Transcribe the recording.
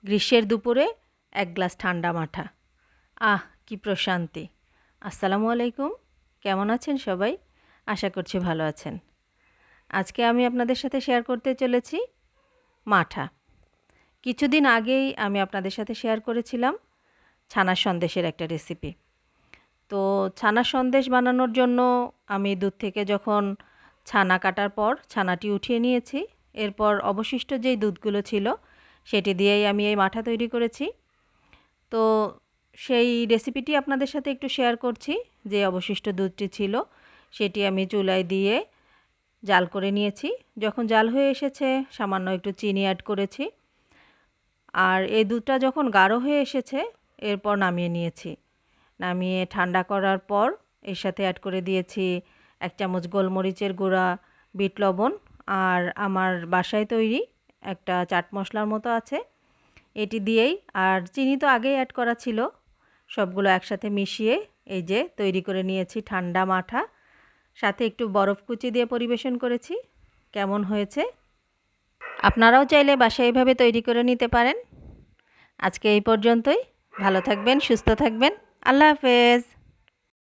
গ্রীষ্মের দুপুরে এক গ্লাস ঠান্ডা মাঠা। আহ কি প্রশান্তি। আসসালামু আলাইকুম, কেমন আছেন সবাই? আশা করছি ভালো আছেন। আজকে আমি আপনাদের সাথে শেয়ার করতে চলেছি মাঠা। কিছুদিন আগেই আমি আপনাদের সাথে শেয়ার করেছিলাম ছানার সন্দেশের একটা রেসিপি। তো ছানার সন্দেশ বানানোর জন্য আমি দুধ থেকে যখন ছানা কাটার পর ছানাটি উঠিয়ে নিয়েছি, এরপর অবশিষ্ট যেই দুধগুলো ছিল সেটি দিয়েই আমি এই মাঠা তৈরি করেছি। তো সেই রেসিপিটি আপনাদের সাথে একটু শেয়ার করছি। যে অবশিষ্ট দুধটি ছিল সেটি আমি চুলায় দিয়ে জাল করে নিয়েছি। যখন জাল হয়ে এসেছে সামান্য একটু চিনি অ্যাড করেছি। আর এই দুধটা যখন গাঢ় হয়ে এসেছে এরপর নামিয়ে নিয়েছি। নামিয়ে ঠান্ডা করার পর এর সাথে অ্যাড করে দিয়েছি 1 চামচ গোলমরিচের গুঁড়া, বিট লবণ আর আমার বাসায় তৈরি একটা চাট মশলার মতো আছে, এটি দিয়েই, আর চিনি তো আগেই অ্যাড করা ছিল, সবগুলো একসাথে মিশিয়ে এই যে তৈরি করে নিয়েছি ঠান্ডা মাঠা। সাথে একটু বরফ কুচি দিয়ে পরিবেশন করেছি। কেমন হয়েছে? আপনারাও চাইলে বাসায় এভাবে তৈরি করে নিতে পারেন। আজকে এই পর্যন্তই। ভালো থাকবেন, সুস্থ থাকবেন। আল্লাহ হাফেজ।